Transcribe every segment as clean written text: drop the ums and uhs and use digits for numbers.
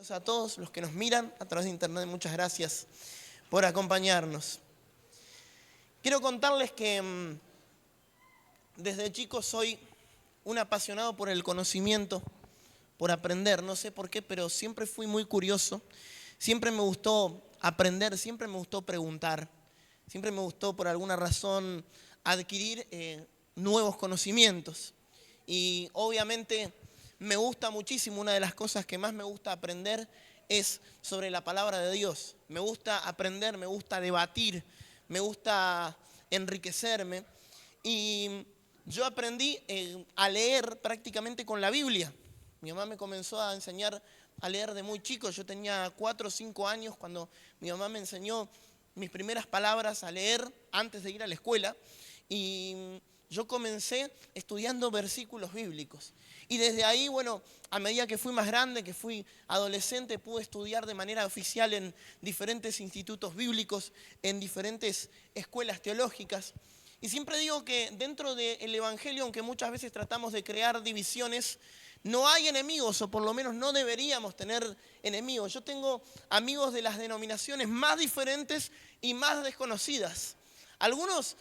Saludos a todos los que nos miran a través de internet. Muchas gracias por acompañarnos. Quiero contarles que desde chico soy un apasionado por el conocimiento, por aprender. No sé por qué, pero siempre fui muy curioso. Siempre me gustó aprender, siempre me gustó preguntar. Siempre me gustó, por alguna razón, adquirir nuevos conocimientos. Y obviamente me gusta muchísimo, una de las cosas que más me gusta aprender es sobre la palabra de Dios. Me gusta aprender, me gusta debatir, me gusta enriquecerme. Y yo aprendí a leer prácticamente con la Biblia. Mi mamá me comenzó a enseñar a leer de muy chico. Yo tenía 4 o 5 años cuando mi mamá me enseñó mis primeras palabras a leer antes de ir a la escuela. Y yo comencé estudiando versículos bíblicos. Y desde ahí, bueno, a medida que fui más grande, que fui adolescente, pude estudiar de manera oficial en diferentes institutos bíblicos, en diferentes escuelas teológicas. Y siempre digo que dentro del Evangelio, aunque muchas veces tratamos de crear divisiones, no hay enemigos, o por lo menos no deberíamos tener enemigos. Yo tengo amigos de las denominaciones más diferentes y más desconocidas. Algunos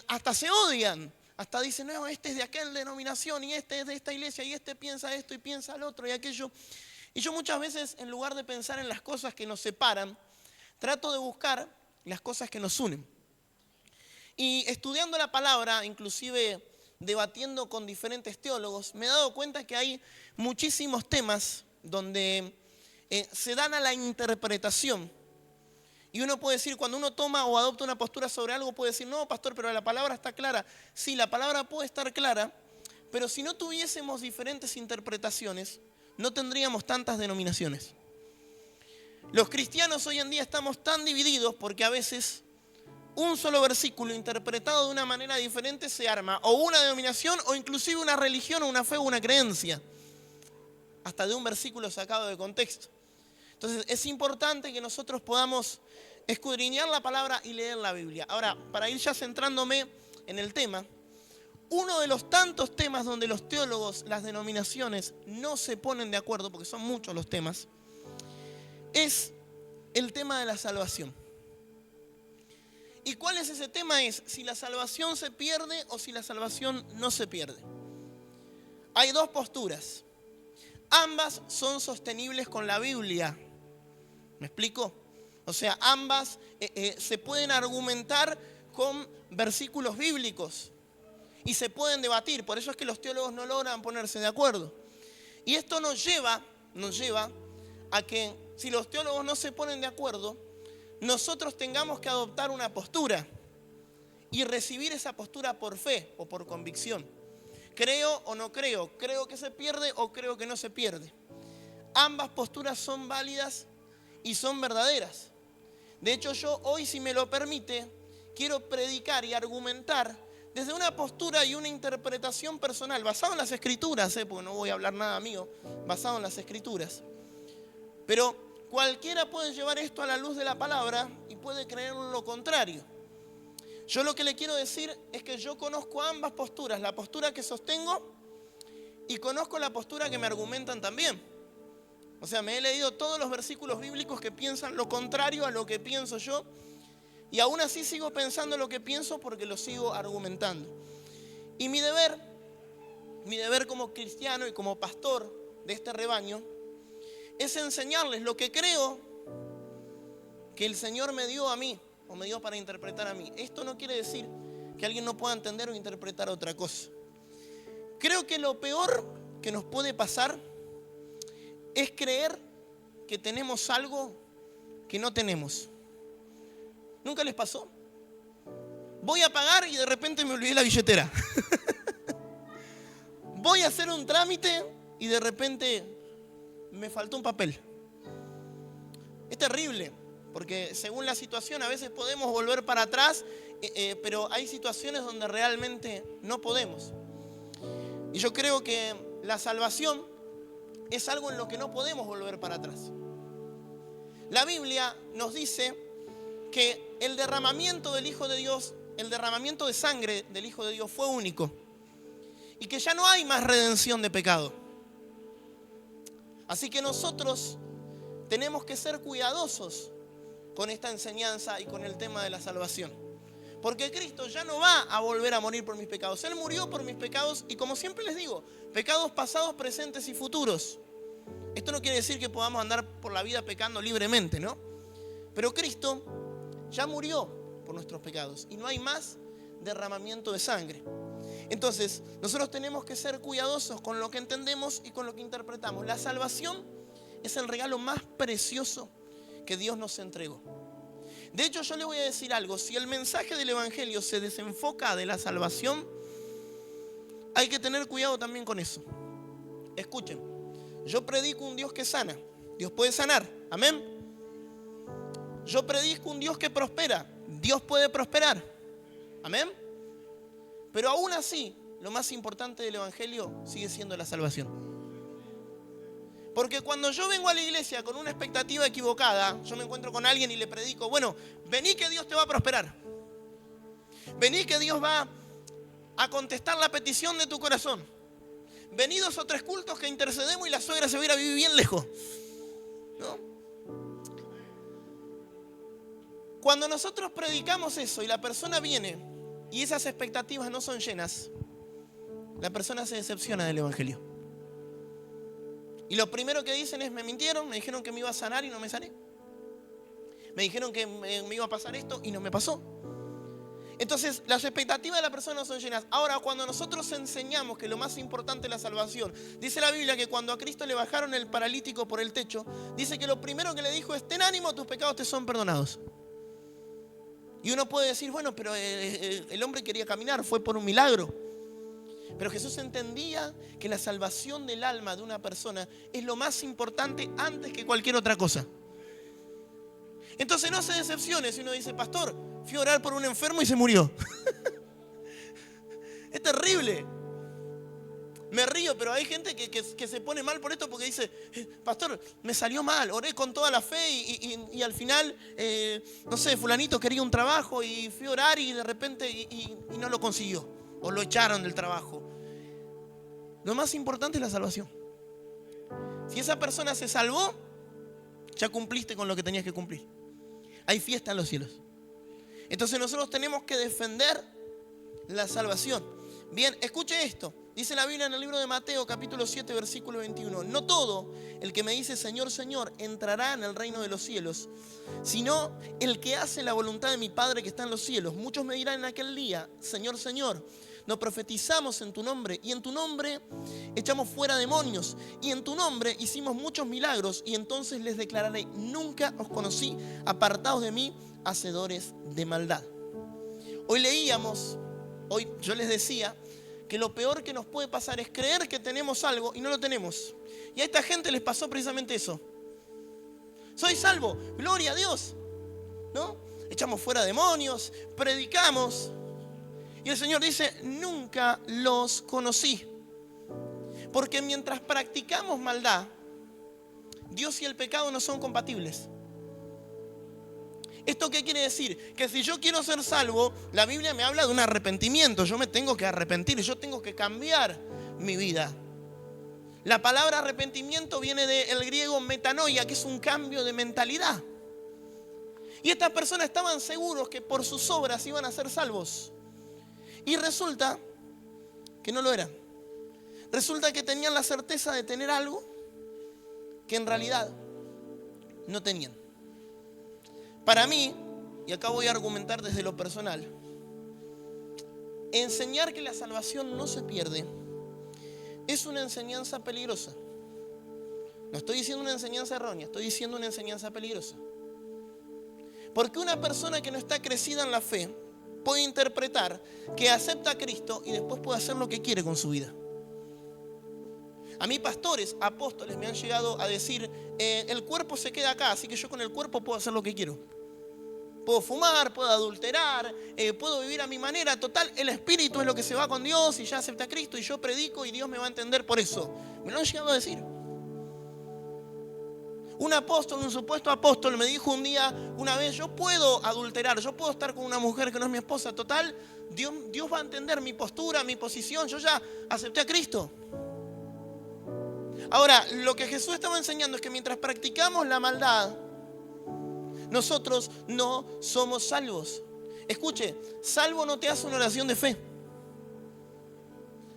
hasta se odian, hasta dicen, no, este es de aquella denominación y este es de esta iglesia y este piensa esto y piensa lo otro y aquello. Y yo muchas veces, en lugar de pensar en las cosas que nos separan, trato de buscar las cosas que nos unen. Y estudiando la palabra, inclusive debatiendo con diferentes teólogos, me he dado cuenta que hay muchísimos temas donde se dan a la interpretación. Y uno puede decir, cuando uno toma o adopta una postura sobre algo, puede decir, no, pastor, pero la palabra está clara. Sí, la palabra puede estar clara, pero si no tuviésemos diferentes interpretaciones, no tendríamos tantas denominaciones. Los cristianos hoy en día estamos tan divididos porque a veces un solo versículo interpretado de una manera diferente se arma o una denominación o inclusive una religión o una fe o una creencia, hasta de un versículo sacado de contexto. Entonces es importante que nosotros podamos escudriñar la palabra y leer la Biblia. Ahora, para ir ya centrándome en el tema, uno de los tantos temas donde los teólogos, las denominaciones no se ponen de acuerdo, porque son muchos los temas, es el tema de la salvación. ¿Y cuál es ese tema? Es si la salvación se pierde o si la salvación no se pierde. Hay dos posturas. Ambas son sostenibles con la Biblia. ¿Me explico? O sea, ambas se pueden argumentar con versículos bíblicos y se pueden debatir. Por eso es que los teólogos no logran ponerse de acuerdo. Y esto nos lleva a que si los teólogos no se ponen de acuerdo, nosotros tengamos que adoptar una postura y recibir esa postura por fe o por convicción. ¿Creo o no creo? ¿Creo que se pierde o creo que no se pierde? Ambas posturas son válidas y son verdaderas. De hecho, yo hoy, si me lo permite, quiero predicar y argumentar desde una postura y una interpretación personal, basado en las Escrituras, porque no voy a hablar nada mío, basado en las Escrituras. Pero cualquiera puede llevar esto a la luz de la palabra y puede creer lo contrario. Yo lo que le quiero decir es que yo conozco ambas posturas, la postura que sostengo y conozco la postura que me argumentan también. O sea, me he leído todos los versículos bíblicos que piensan lo contrario a lo que pienso yo y aún así sigo pensando lo que pienso porque lo sigo argumentando. Y mi deber como cristiano y como pastor de este rebaño es enseñarles lo que creo que el Señor me dio a mí o me dio para interpretar a mí. Esto no quiere decir que alguien no pueda entender o interpretar otra cosa. Creo que lo peor que nos puede pasar es creer que tenemos algo que no tenemos. ¿Nunca les pasó? Voy a pagar y de repente me olvidé la billetera. Voy a hacer un trámite y de repente me faltó un papel. Es terrible, porque según la situación a veces podemos volver para atrás, pero hay situaciones donde realmente no podemos. Y yo creo que la salvación es algo en lo que no podemos volver para atrás. La Biblia nos dice que el derramamiento del Hijo de Dios, el derramamiento de sangre del Hijo de Dios fue único y que ya no hay más redención de pecado. Así que nosotros tenemos que ser cuidadosos con esta enseñanza y con el tema de la salvación. Porque Cristo ya no va a volver a morir por mis pecados. Él murió por mis pecados y, como siempre les digo, pecados pasados, presentes y futuros. Esto no quiere decir que podamos andar por la vida pecando libremente, ¿no? Pero Cristo ya murió por nuestros pecados y no hay más derramamiento de sangre. Entonces, nosotros tenemos que ser cuidadosos con lo que entendemos y con lo que interpretamos. La salvación es el regalo más precioso que Dios nos entregó. De hecho, yo le voy a decir algo. Si el mensaje del Evangelio se desenfoca de la salvación, hay que tener cuidado también con eso. Escuchen, yo predico un Dios que sana. Dios puede sanar, amén. Yo predico un Dios que prospera. Dios puede prosperar, amén. Pero aún así, lo más importante del Evangelio sigue siendo la salvación. Porque cuando yo vengo a la iglesia con una expectativa equivocada, yo me encuentro con alguien y le predico, bueno, vení que Dios te va a prosperar. Vení que Dios va a contestar la petición de tu corazón. Vení 2 o 3 cultos que intercedemos y la suegra se va a ir a vivir bien lejos, ¿no? Cuando nosotros predicamos eso y la persona viene y esas expectativas no son llenas, la persona se decepciona del Evangelio. Y lo primero que dicen es, me mintieron, me dijeron que me iba a sanar y no me sané. Me dijeron que me iba a pasar esto y no me pasó. Entonces, las expectativas de la persona no son llenas. Ahora, cuando nosotros enseñamos que lo más importante es la salvación, dice la Biblia que cuando a Cristo le bajaron el paralítico por el techo, dice que lo primero que le dijo es, ten ánimo, tus pecados te son perdonados. Y uno puede decir, bueno, pero el hombre quería caminar, fue por un milagro. Pero Jesús entendía que la salvación del alma de una persona es lo más importante antes que cualquier otra cosa. Entonces no se decepcione si uno dice, pastor, fui a orar por un enfermo y se murió. Es terrible. Me río, pero hay gente que se pone mal por esto porque dice, pastor, me salió mal, oré con toda la fe y al final, no sé, fulanito quería un trabajo y fui a orar y de repente y no lo consiguió. O lo echaron del trabajo. Lo más importante es la salvación. Si esa persona se salvó, ya cumpliste con lo que tenías que cumplir. Hay fiesta en los cielos. Entonces nosotros tenemos que defender la salvación. Bien, escuche esto. Dice la Biblia en el libro de Mateo, capítulo 7, versículo 21. No todo el que me dice Señor, Señor, entrará en el reino de los cielos, sino el que hace la voluntad de mi Padre que está en los cielos. Muchos me dirán en aquel día, Señor, Señor, no profetizamos en tu nombre, y en tu nombre echamos fuera demonios, y en tu nombre hicimos muchos milagros, y entonces les declararé, nunca os conocí, apartados de mí, hacedores de maldad. Hoy yo les decía, que lo peor que nos puede pasar es creer que tenemos algo y no lo tenemos. Y a esta gente les pasó precisamente eso. Soy salvo, gloria a Dios, ¿no? Echamos fuera demonios, predicamos. Y el Señor dice, nunca los conocí. Porque mientras practicamos maldad, Dios y el pecado no son compatibles. ¿Esto qué quiere decir? Que si yo quiero ser salvo, la Biblia me habla de un arrepentimiento. Yo me tengo que arrepentir, yo tengo que cambiar mi vida. La palabra arrepentimiento viene del griego metanoia, que es un cambio de mentalidad. Y estas personas estaban seguros que por sus obras iban a ser salvos. Y resulta que no lo eran. Resulta que tenían la certeza de tener algo que en realidad no tenían. Para mí, y acá voy a argumentar desde lo personal, enseñar que la salvación no se pierde es una enseñanza peligrosa. No estoy diciendo una enseñanza errónea, estoy diciendo una enseñanza peligrosa. Porque una persona que no está crecida en la fe puede interpretar que acepta a Cristo y después puede hacer lo que quiere con su vida. A mí pastores, apóstoles me han llegado a decir, el cuerpo se queda acá, así que yo con el cuerpo puedo hacer lo que quiero. Puedo fumar, puedo adulterar, puedo vivir a mi manera. Total, el espíritu es lo que se va con Dios y ya acepta a Cristo y yo predico y Dios me va a entender por eso. Me lo han llegado a decir. Un apóstol, un supuesto apóstol me dijo un día, una vez, yo puedo adulterar, yo puedo estar con una mujer que no es mi esposa. Total, Dios va a entender mi postura, mi posición, yo ya acepté a Cristo. Ahora, lo que Jesús estaba enseñando es que mientras practicamos la maldad, nosotros no somos salvos. Escuche, salvo no te hace una oración de fe.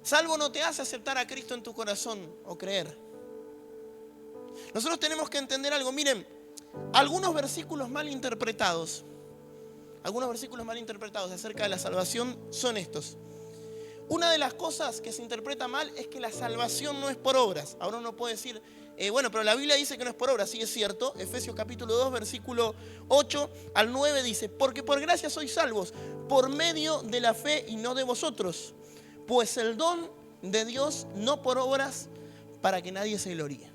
Salvo no te hace aceptar a Cristo en tu corazón o creer. Nosotros tenemos que entender algo. Miren, algunos versículos mal interpretados acerca de la salvación son estos. Una de las cosas que se interpreta mal es que la salvación no es por obras. Ahora uno puede decir, bueno, pero la Biblia dice que no es por obras. Sí, es cierto. Efesios capítulo 2, versículo 8 al 9 dice: porque por gracia sois salvos, por medio de la fe y no de vosotros. Pues el don de Dios no por obras, para que nadie se gloríe.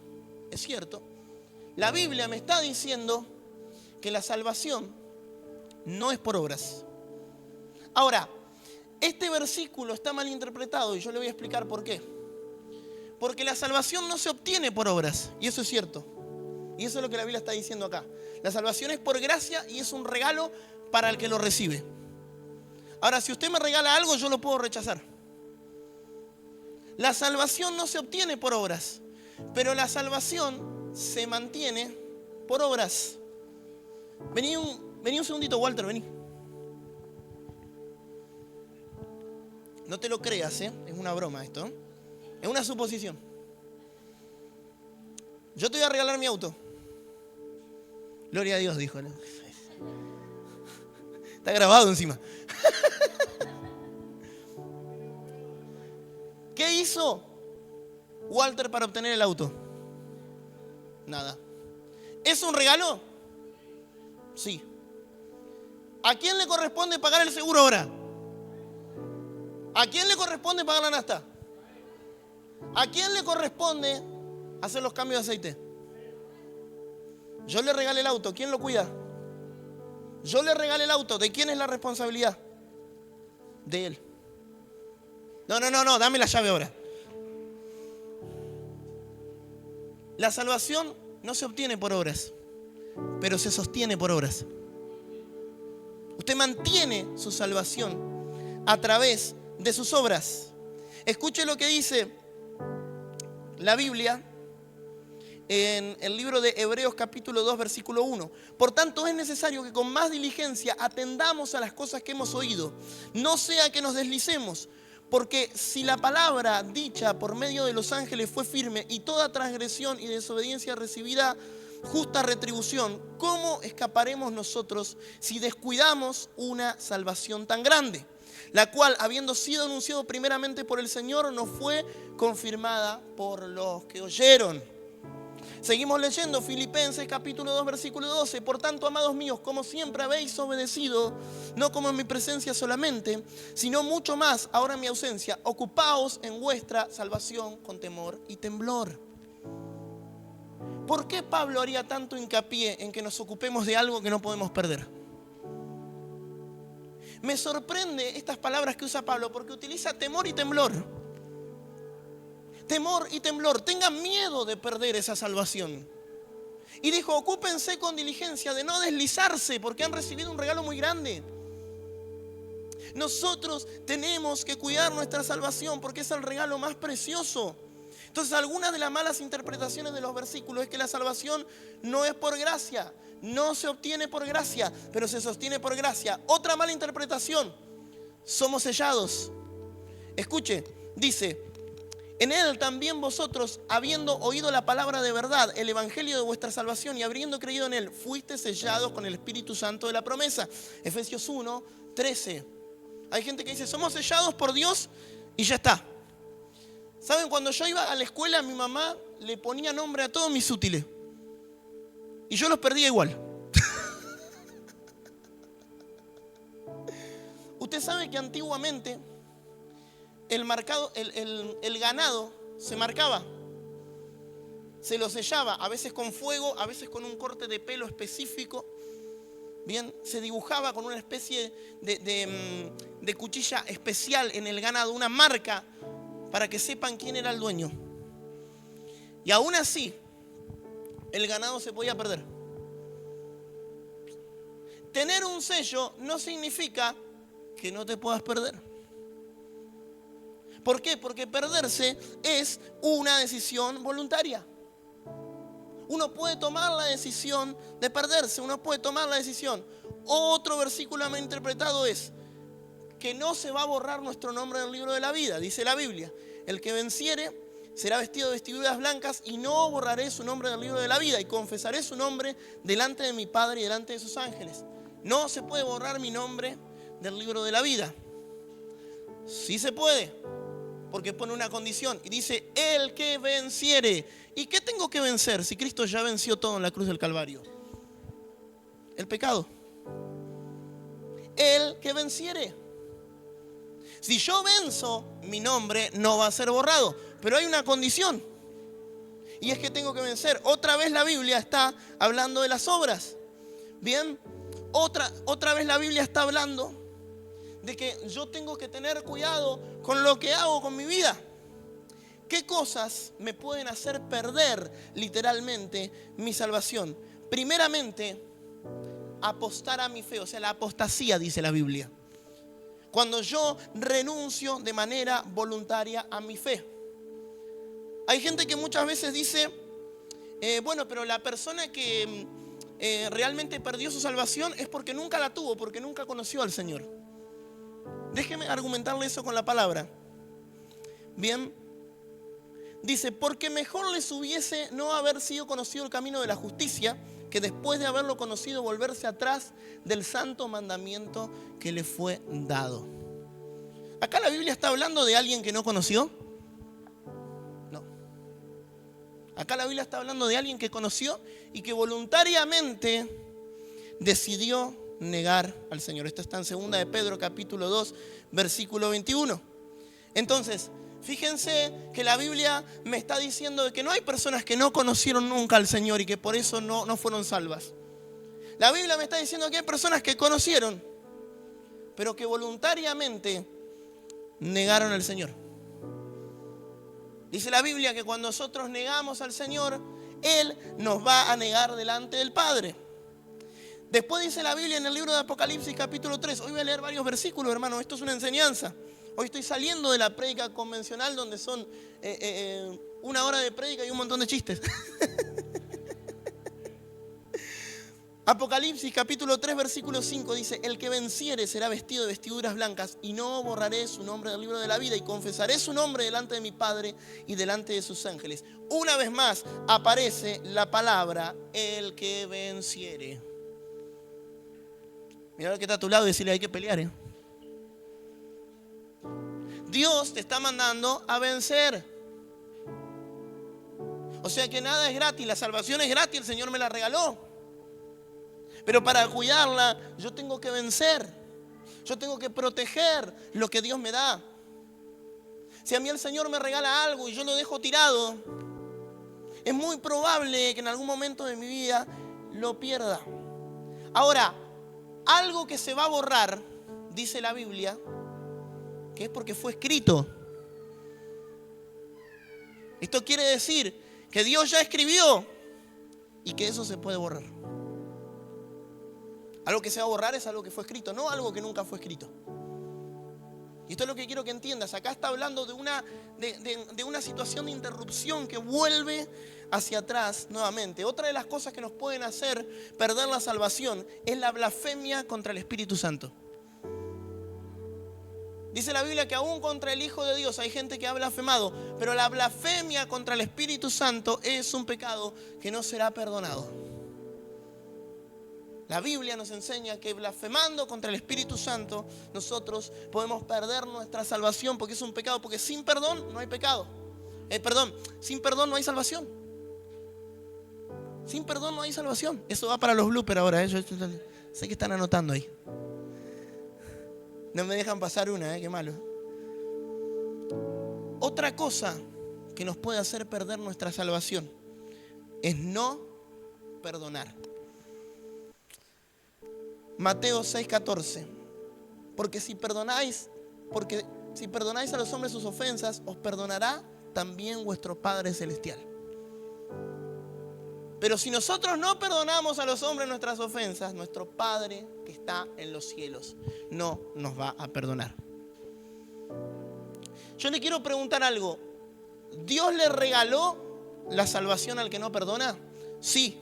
Es cierto. La Biblia me está diciendo que la salvación no es por obras. Ahora, este versículo está mal interpretado y yo le voy a explicar por qué. Porque la salvación no se obtiene por obras, y eso es cierto. Y eso es lo que la Biblia está diciendo acá. La salvación es por gracia y es un regalo para el que lo recibe. Ahora, si usted me regala algo, yo lo puedo rechazar. La salvación no se obtiene por obras, pero la salvación se mantiene por obras. Vení un segundito, Walter, vení. No te lo creas, es una broma esto. Es una suposición. Yo te voy a regalar mi auto. Gloria a Dios, dijo. Está grabado encima. ¿Qué hizo Walter para obtener el auto? Nada. ¿Es un regalo? Sí. ¿A quién le corresponde pagar el seguro ahora? ¿A quién le corresponde pagar la nafta? ¿A quién le corresponde hacer los cambios de aceite? Yo le regalé el auto, ¿quién lo cuida? Yo le regalé el auto, ¿de quién es la responsabilidad? De él. No, dame la llave ahora. La salvación no se obtiene por obras, pero se sostiene por obras. Usted mantiene su salvación a través de sus obras. Escuche lo que dice la Biblia en el libro de Hebreos capítulo 2 versículo 1. Por tanto es necesario que con más diligencia atendamos a las cosas que hemos oído, no sea que nos deslicemos. Porque si la palabra dicha por medio de los ángeles fue firme y toda transgresión y desobediencia recibida justa retribución, ¿cómo escaparemos nosotros si descuidamos una salvación tan grande? La cual, habiendo sido anunciado primeramente por el Señor, nos fue confirmada por los que oyeron. Seguimos leyendo Filipenses capítulo 2 versículo 12. Por tanto, amados míos, como siempre habéis obedecido, no como en mi presencia solamente, sino mucho más ahora en mi ausencia, ocupaos en vuestra salvación con temor y temblor. ¿Por qué Pablo haría tanto hincapié en que nos ocupemos de algo que no podemos perder? Me sorprende estas palabras que usa Pablo porque utiliza temor y temblor. Temor y temblor. Tengan miedo de perder esa salvación. Y dijo, ocúpense con diligencia de no deslizarse porque han recibido un regalo muy grande. Nosotros tenemos que cuidar nuestra salvación porque es el regalo más precioso. Entonces, algunas de las malas interpretaciones de los versículos es que la salvación no es por gracia, no se obtiene por gracia, pero se sostiene por gracia. Otra mala interpretación, somos sellados. Escuche, dice, en él también vosotros, habiendo oído la palabra de verdad, el evangelio de vuestra salvación y habiendo creído en él, fuiste sellados con el Espíritu Santo de la promesa. Efesios 1, 13. Hay gente que dice, somos sellados por Dios y ya está. ¿Saben? Cuando yo iba a la escuela, mi mamá le ponía nombre a todos mis útiles. Y yo los perdía igual. Usted sabe que antiguamente el ganado se marcaba. Se lo sellaba, a veces con fuego, a veces con un corte de pelo específico. Bien, se dibujaba con una especie de cuchilla especial en el ganado, una marca, para que sepan quién era el dueño. Y aún así, el ganado se podía perder. Tener un sello no significa que no te puedas perder. ¿Por qué? Porque perderse es una decisión voluntaria. Uno puede tomar la decisión de perderse, uno puede tomar la decisión. Otro versículo mal interpretado es que no se va a borrar nuestro nombre del libro de la vida. Dice la Biblia, el que venciere será vestido de vestiduras blancas y no borraré su nombre del libro de la vida y confesaré su nombre delante de mi Padre y delante de sus ángeles. No se puede borrar mi nombre del libro de la vida. Sí se puede, porque pone una condición y dice, el que venciere. ¿Y qué tengo que vencer si Cristo ya venció todo en la cruz del Calvario? El pecado. El que venciere. Si yo venzo, mi nombre no va a ser borrado. Pero hay una condición. Y es que tengo que vencer. Otra vez la Biblia está hablando de las obras. Bien, otra vez la Biblia está hablando de que yo tengo que tener cuidado con lo que hago con mi vida. ¿Qué cosas me pueden hacer perder literalmente mi salvación? Primeramente, apostar a mi fe, o sea, la apostasía, dice la Biblia. Cuando yo renuncio de manera voluntaria a mi fe. Hay gente que muchas veces dice, bueno, pero la persona que realmente perdió su salvación es porque nunca la tuvo, porque nunca conoció al Señor. Déjeme argumentarle eso con la palabra. Bien, dice, porque mejor les hubiese no haber sido conocido el camino de la justicia, que después de haberlo conocido volverse atrás del santo mandamiento que le fue dado. ¿Acá la Biblia está hablando de alguien que no conoció? No. Acá la Biblia está hablando de alguien que conoció y que voluntariamente decidió negar al Señor. Esto está en 2 de Pedro capítulo 2, versículo 21. Entonces, fíjense que la Biblia me está diciendo de que no hay personas que no conocieron nunca al Señor y que por eso no fueron salvas. La Biblia me está diciendo que hay personas que conocieron, pero que voluntariamente negaron al Señor. Dice la Biblia que cuando nosotros negamos al Señor, Él nos va a negar delante del Padre. Después dice la Biblia en el libro de Apocalipsis capítulo 3. Hoy voy a leer varios versículos, hermano. Esto es una enseñanza. Hoy estoy saliendo de la prédica convencional donde son 1 hora de prédica y un montón de chistes. Apocalipsis capítulo 3 versículo 5 dice, el que venciere será vestido de vestiduras blancas y no borraré su nombre del libro de la vida y confesaré su nombre delante de mi Padre y delante de sus ángeles. Una vez más aparece la palabra el que venciere. Mira al que está a tu lado y decirle, hay que pelear, Dios te está mandando a vencer. O sea que nada es gratis, la salvación es gratis, el Señor me la regaló. Pero para cuidarla yo tengo que vencer. Yo tengo que proteger lo que Dios me da. Si a mí el Señor me regala algo y yo lo dejo tirado, es muy probable que en algún momento de mi vida lo pierda. Ahora, algo que se va a borrar, dice la Biblia, que es porque fue escrito. Esto quiere decir que Dios ya escribió y que eso se puede borrar. Algo que se va a borrar es algo que fue escrito, no algo que nunca fue escrito. Y esto es lo que quiero que entiendas. Acá está hablando de una situación de interrupción que vuelve hacia atrás nuevamente. Otra de las cosas que nos pueden hacer perder la salvación es la blasfemia contra el Espíritu Santo. Dice la Biblia que aún contra el Hijo de Dios hay gente que ha blasfemado, pero la blasfemia contra el Espíritu Santo es un pecado que no será perdonado. La Biblia nos enseña que blasfemando contra el Espíritu Santo nosotros podemos perder nuestra salvación porque es un pecado, porque sin perdón no hay pecado. Sin perdón no hay salvación. Sin perdón no hay salvación. Eso va para los bloopers ahora, Yo sé que están anotando ahí. No me dejan pasar una, qué malo. Otra cosa que nos puede hacer perder nuestra salvación es no perdonar. Mateo 6:14. Porque si perdonáis a los hombres sus ofensas, os perdonará también vuestro Padre Celestial. Pero si nosotros no perdonamos a los hombres nuestras ofensas, nuestro Padre que está en los cielos no nos va a perdonar. Yo le quiero preguntar algo. ¿Dios le regaló la salvación al que no perdona? Sí.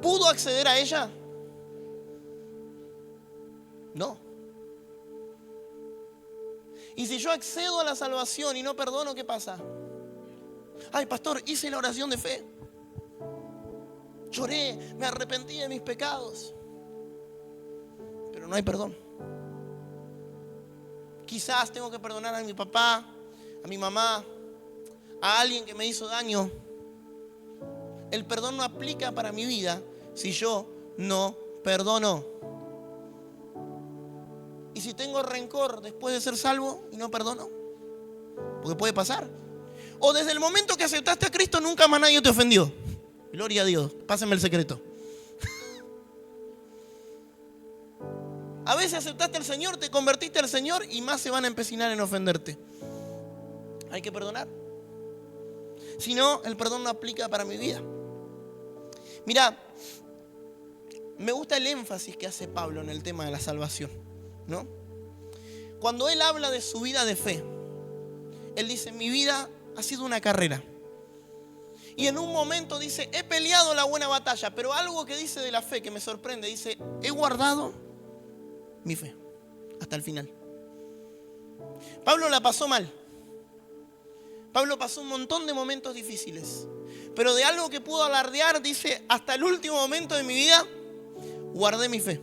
¿Pudo acceder a ella? No. Y si yo accedo a la salvación y no perdono, ¿qué pasa? Ay, pastor, hice la oración de fe. Lloré, me arrepentí de mis pecados. Pero no hay perdón. Quizás tengo que perdonar a mi papá, a mi mamá, a alguien que me hizo daño. El perdón no aplica para mi vida si yo no perdono. ¿Y si tengo rencor después de ser salvo y no perdono? Porque puede pasar. O desde el momento que aceptaste a Cristo nunca más nadie te ofendió. Gloria a Dios, pásenme el secreto. A veces aceptaste al Señor, te convertiste al Señor y más se van a empecinar en ofenderte. Hay que perdonar. Si no, el perdón no aplica para mi vida. Mira, me gusta el énfasis que hace Pablo en el tema de la salvación, ¿no? Cuando él habla de su vida de fe, él dice, mi vida ha sido una carrera. Y en un momento dice, he peleado la buena batalla, pero algo que dice de la fe que me sorprende, dice, he guardado mi fe hasta el final. Pablo la pasó mal. Pablo pasó un montón de momentos difíciles. Pero de algo que pudo alardear, dice, hasta el último momento de mi vida, guardé mi fe.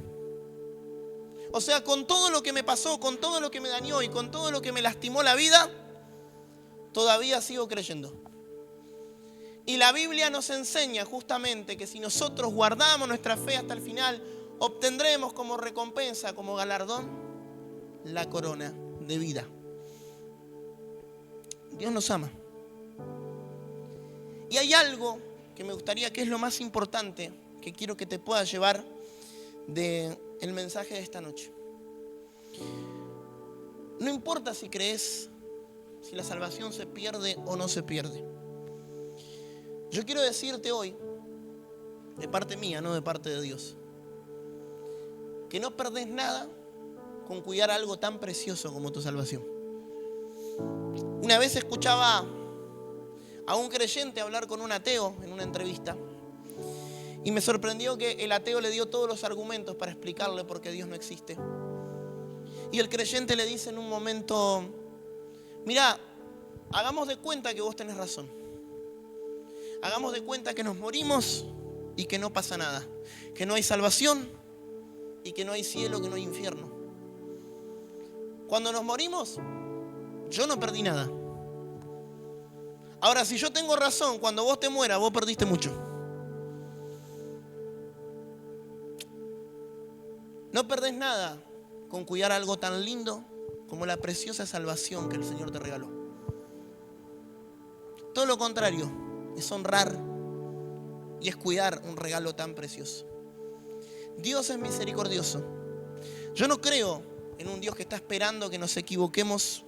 O sea, con todo lo que me pasó, con todo lo que me dañó y con todo lo que me lastimó la vida, todavía sigo creyendo. Y la Biblia nos enseña justamente que si nosotros guardamos nuestra fe hasta el final, obtendremos como recompensa, como galardón, la corona de vida. Dios nos ama. Y hay algo que me gustaría, que es lo más importante, que quiero que te puedas llevar del mensaje de esta noche. No importa si crees, si la salvación se pierde o no se pierde. Yo quiero decirte hoy, de parte mía, no de parte de Dios, que no perdés nada con cuidar algo tan precioso como tu salvación. Una vez escuchaba a un creyente hablar con un ateo en una entrevista y me sorprendió que el ateo le dio todos los argumentos para explicarle por qué Dios no existe. Y el creyente le dice en un momento, mira, hagamos de cuenta que vos tenés razón. Hagamos de cuenta que nos morimos y que no pasa nada, que no hay salvación y que no hay cielo, que no hay infierno. Cuando nos morimos, yo no perdí nada. Ahora, si yo tengo razón, cuando vos te mueras, vos perdiste mucho. No perdés nada con cuidar algo tan lindo como la preciosa salvación que el Señor te regaló. Todo lo contrario, es honrar y es cuidar un regalo tan precioso. Dios es misericordioso. Yo no creo en un Dios que está esperando que nos equivoquemos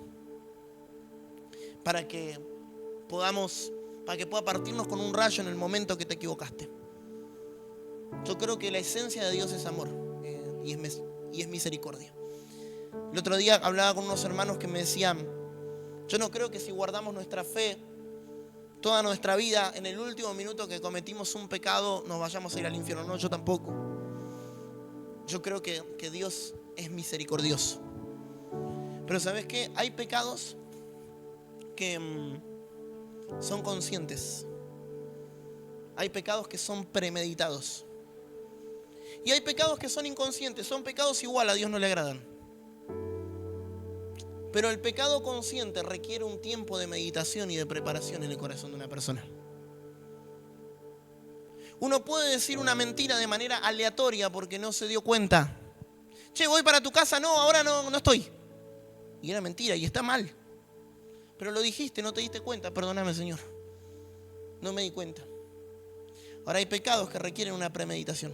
para que pueda partirnos con un rayo en el momento que te equivocaste. Yo creo que la esencia de Dios es amor y es misericordia. El otro día hablaba con unos hermanos que me decían, yo no creo que si guardamos nuestra fe toda nuestra vida, en el último minuto que cometimos un pecado, nos vayamos a ir al infierno. No, yo tampoco. Yo creo que Dios es misericordioso. Pero ¿sabes qué? Hay pecados que son conscientes. Hay pecados que son premeditados. Y hay pecados que son inconscientes. Son pecados igual, a Dios no le agradan. Pero el pecado consciente requiere un tiempo de meditación y de preparación en el corazón de una persona. Uno puede decir una mentira de manera aleatoria porque no se dio cuenta. Che, voy para tu casa, no, ahora no estoy. Y era mentira y está mal. Pero lo dijiste, no te diste cuenta, perdóname, Señor. No me di cuenta. Ahora hay pecados que requieren una premeditación.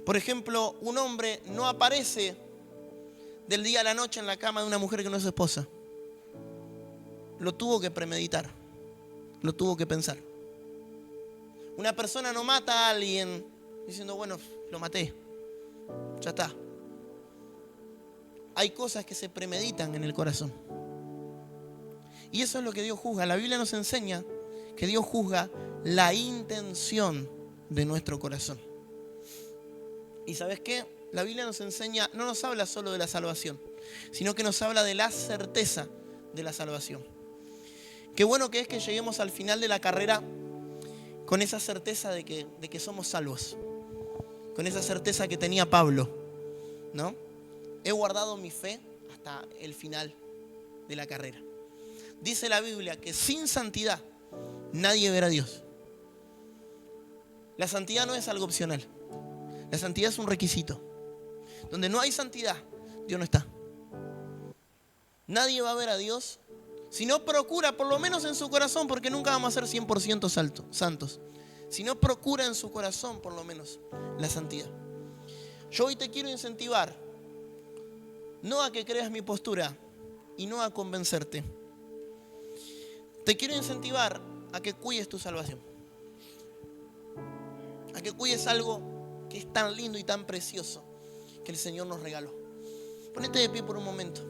Por ejemplo, un hombre no aparece del día a la noche en la cama de una mujer que no es su esposa. Lo tuvo que premeditar. Lo tuvo que pensar. Una persona no mata a alguien diciendo, bueno, lo maté. Ya está. hay cosas que se premeditan en el corazón. Y eso es lo que Dios juzga. La Biblia nos enseña que Dios juzga la intención de nuestro corazón. ¿Y sabes qué? La Biblia nos enseña, no nos habla solo de la salvación, sino que nos habla de la certeza de la salvación. Qué bueno que es que lleguemos al final de la carrera con esa certeza de que somos salvos. Con esa certeza que tenía Pablo, ¿no? He guardado mi fe hasta el final de la carrera. Dice la Biblia que sin santidad nadie verá a Dios. La santidad no es algo opcional. La santidad es un requisito. Donde no hay santidad, Dios no está. Nadie va a ver a Dios si no procura, por lo menos en su corazón, porque nunca vamos a ser 100% santos. Si no procura en su corazón, por lo menos, la santidad. Yo hoy te quiero incentivar, no a que creas mi postura y no a convencerte. Te quiero incentivar a que cuides tu salvación. A que cuides algo que es tan lindo y tan precioso que el Señor nos regaló. Ponete de pie por un momento.